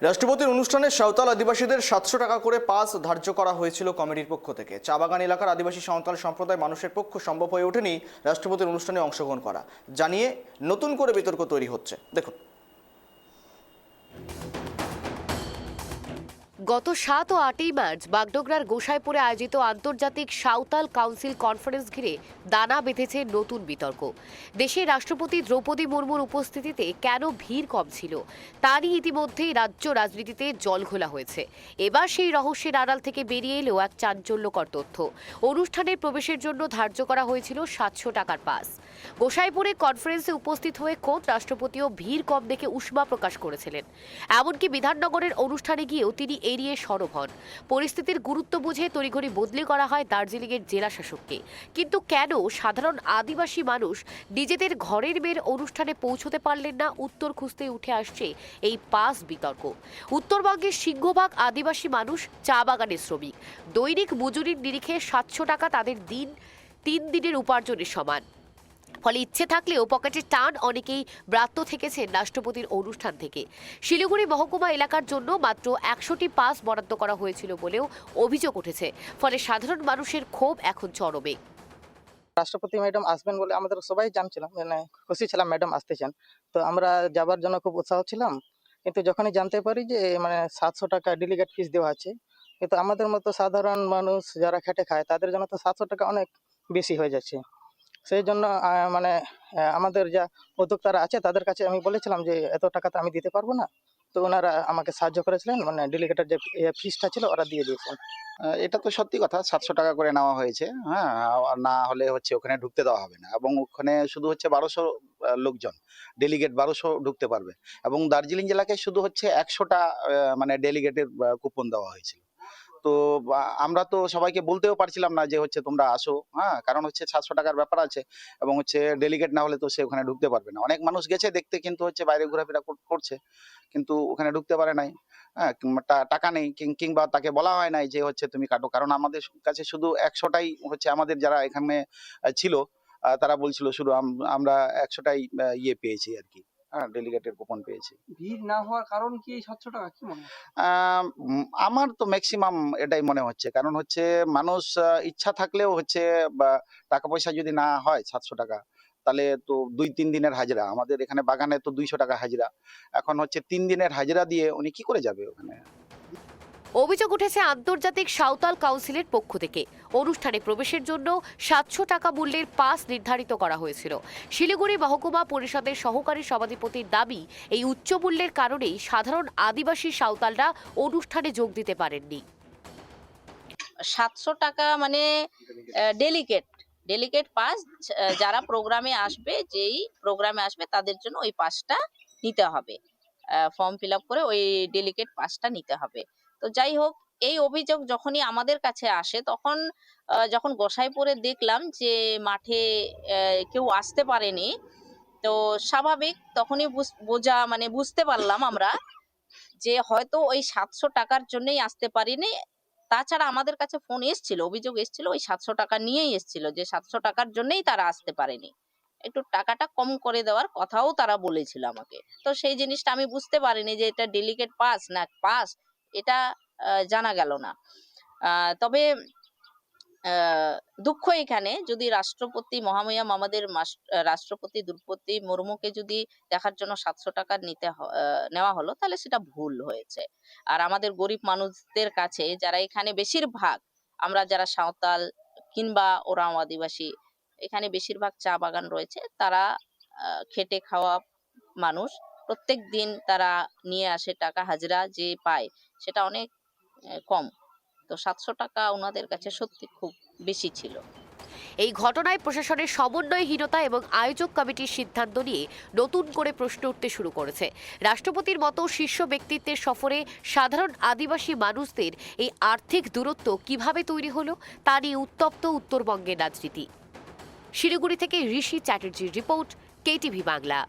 রাষ্ট্রপতির অনুষ্ঠানে সাঁওতাল আদিবাসীদের 700 টাকা করে পাস ধার্য করা হয়েছিল কমিটির পক্ষ থেকে। চা বাগান এলাকার আদিবাসী সাঁওতাল সম্প্রদায় মানুষের পক্ষ সম্ভব হয়ে ওঠেনি রাষ্ট্রপতির অনুষ্ঠানে অংশগ্রহণ করা জানিয়ে নতুন করে বিতর্ক তৈরি হচ্ছে। দেখুন। গত 7 ও 8ই মার্চ বাগডোগরার গোসাইপুরে আয়োজিত আন্তর্জাতিক সাঁওতাল কাউন্সিল কনফারেন্স ঘিরে দানা বেঁধেছে নতুন বিতর্ক। দেশের রাষ্ট্রপতি দ্রৌপদী মুর্মুর উপস্থিতিতে কেন ভিড় কম ছিল তা নিয়ে ইতিমধ্যেই রাজ্য রাজনীতিতে জলঘোলা হয়েছে। এবার সেই রহস্যের আড়াল থেকে বেরিয়ে এলেও এক চাঞ্চল্যকর তথ্য। অনুষ্ঠানের প্রবেশের জন্য ধার্য করা হয়েছিল 700 টাকার পাস। গোসাইপুরে কনফারেন্সে উপস্থিত হয়ে খোদ রাষ্ট্রপতিও ভিড় কম দেখে উষ্মা প্রকাশ করেছিলেন। এমনকি বিধাননগরের অনুষ্ঠানে গিয়েও তিনি এড়িয়ে সরব হন। পরিস্থিতির গুরুত্ব বুঝে তড়িঘড়ি বদলি করা হয় দার্জিলিংয়ের জেলা শাসককে। কিন্তু কেন সাধারণ আদিবাসী মানুষ নিজেদের ঘরের মেয়ের অনুষ্ঠানে পৌঁছতে পারলেন না, উত্তর খুঁজতে উঠে আসছে এই পাস বিতর্ক। উত্তরবঙ্গের সিংহভাগ আদিবাসী মানুষ চা বাগানের শ্রমিক। দৈনিক মজুরির নিরিখে 700 টাকা তাদের 3 দিনের উপার্জনের সমান। ফলে ইচ্ছে থাকলেও পকেটে টান অনেকেই ব্রাত্য থেকেছেন রাষ্ট্রপতির অনুষ্ঠান থেকে। শিলিগুড়ি মহকুমা এলাকার জন্য মাত্র 100টি পাস বরাদ্দ করা হয়েছিল বলেও অভিযোগ উঠেছে। ফলে সাধারণ মানুষের ক্ষোভ এখন চরমে। রাষ্ট্রপতি ম্যাডাম আসবেন বলে আমাদের সবাই জানছিলাম, মানে খুশি ছিলাম ম্যাডাম আসতেছেন, তো আমরা যাবার জন্য খুব উৎসাহ ছিলাম। কিন্তু যখনই জানতে পারি যে মানে 700 টাকা ডেলিগেট ফিস দেওয়া আছে, কিন্তু আমাদের মতো সাধারণ মানুষ যারা খেটে খায় তাদের জন্য তো 700 টাকা অনেক বেশি হয়ে যাচ্ছে। সেই জন্য আমাদের যা উদ্যোক্তারা আছে তাদের কাছে আমি বলেছিলাম যে এত টাকা তো আমি দিতে পারবো না। তো ওনারা আমাকে সাহায্য করেছিলেন, মানে ডেলিগেটের যে ফিসটা ছিল ওরা দিয়ে দিয়েছেন। এটা তো সত্যি কথা, 700 টাকা করে নেওয়া হয়েছে। হ্যাঁ, আর না হলে হচ্ছে ওখানে ঢুকতে দেওয়া হবে না, এবং ওখানে শুধু হচ্ছে 1200 লোকজন, ডেলিগেট 1200 ঢুকতে পারবে। এবং দার্জিলিং জেলাকে শুধু হচ্ছে 100টা মানে ডেলিগেটের কুপন দেওয়া হয়েছিল। তো আমরা তো সবাইকে বলতেও পারছিলাম না যে হচ্ছে তোমরা আসো, হ্যাঁ, কারণ হচ্ছে 700 টাকার ব্যাপার আছে, এবং হচ্ছে ডেলিগেট না হলে তো সে ওখানে ঢুকতে পারবে না। অনেক মানুষ গেছে দেখতে, কিন্তু হচ্ছে বাইরে ঘোরাফেরা করছে, কিন্তু ওখানে ঢুকতে পারে নাই। হ্যাঁ, কিংবা টাকা নেই, কিংবা তাকে বলা হয় নাই যে হচ্ছে তুমি কাটো, কারণ আমাদের কাছে শুধু 100টাই হচ্ছে, আমাদের যারা এখানে ছিল তারা বলছিল শুধু আমরা 100টাই ইয়ে পেয়েছি আর কি। হ্যাঁ, ডেলিগেটের কুপন পেয়েছি। ভিড় না হওয়ার কারণ কি এই 700 টাকা কি মনে হয়? আমার তো ম্যাক্সিমাম এটাই মনে হচ্ছে, কারণ হচ্ছে মানুষ ইচ্ছা থাকলেও হচ্ছে বা টাকা পয়সা যদি না হয় 700 টাকা, তাহলে তো 2-3 দিনের হাজিরা, আমাদের এখানে বাগানে তো 200 টাকা হাজিরা। এখন হচ্ছে 3 দিনের হাজিরা দিয়ে উনি কি করে যাবে ওখানে? অভিযোগ উঠেছে আন্তর্জাতিক সাঁওতাল কাউন্সিলের পক্ষ থেকে। অনুষ্ঠানে প্রবেশের জন্য 700 টাকা মূল্যের পাস নির্ধারিত করা হয়েছিল। শিলিগুড়ি মহকুমা পরিষদের সহকারী সভাধিপতির দাবি, এই উচ্চ মূল্যের কারণেই সাধারণ আদিবাসী সাঁওতালরা অনুষ্ঠানে যোগ দিতে পারেননি। 700 টাকা মানে ডেলিগেট পাস। যারা প্রোগ্রামে আসবে, যেই প্রোগ্রামে আসবে তাদের জন্য ওই পাসটা নিতে হবে। ফর্ম ফিল আপ করে ওই ডেলিগেট পাসটা নিতে হবে। তো যাই হোক, এই অভিযোগ যখনই আমাদের কাছে আসে, তখন যখন গোসাইপুরে দেখলাম যে মাঠে কেউ আসতে পারেনি, তো স্বাভাবিক তখনই বুঝতে পারলাম আমরা যে হয়তো ওই 700 টাকার জন্যই আসতে পারিনি। তাছাড়া আমাদের কাছে ফোন এসেছিল, অভিযোগ এসেছিল ওই 700 টাকা নিয়েই এসেছিল, যে 700 টাকার জন্যই তারা আসতে পারেনি। একটু টাকাটা কম করে দেওয়ার কথাও তারা বলেছিল আমাকে। তো সেই জিনিসটা আমি বুঝতে পারিনি যে এটা ডেলিগেট পাস না পাস, এটা জানা গেল না। তবে দুঃখ এখানে, যদি রাষ্ট্রপতি মহামহিম আমাদের রাষ্ট্রপতি দ্রৌপদী মুর্মুকে যদি দেখার জন্য 700 টাকা নেওয়া হলো, তাহলে সেটা ভুল হয়েছে। আর আমাদের গরিব মানুষদের কাছে, যারা এখানে বেশিরভাগ, আমরা যারা সাঁওতাল কিংবা ওরাও আদিবাসী, এখানে বেশিরভাগ চা বাগান রয়েছে, তারা খেটে খাওয়া মানুষ। প্রত্যেক দিন তারা নিয়ে আসে টাকা, হাজিরা যে পায় সেটা অনেক কম। তো 700 টাকা ওনাদের কাছে সত্যি খুব বেশি ছিল। এই ঘটনায় প্রশাসনের সমন্বয়হীনতা এবং আয়োজক কমিটির সিদ্ধান্ত নিয়ে নতুন করে প্রশ্ন উঠতে শুরু করেছে। রাষ্ট্রপতির মতো শীর্ষ ব্যক্তিত্বের সফরে সাধারণ আদিবাসী মানুষদের এই আর্থিক দূরত্ব কিভাবে তৈরি হলো তা নিয়ে উত্তপ্ত উত্তরবঙ্গের রাজনীতি। শিলিগুড়ি থেকে ঋষি চ্যাটার্জির রিপোর্ট, কেটিভি বাংলা।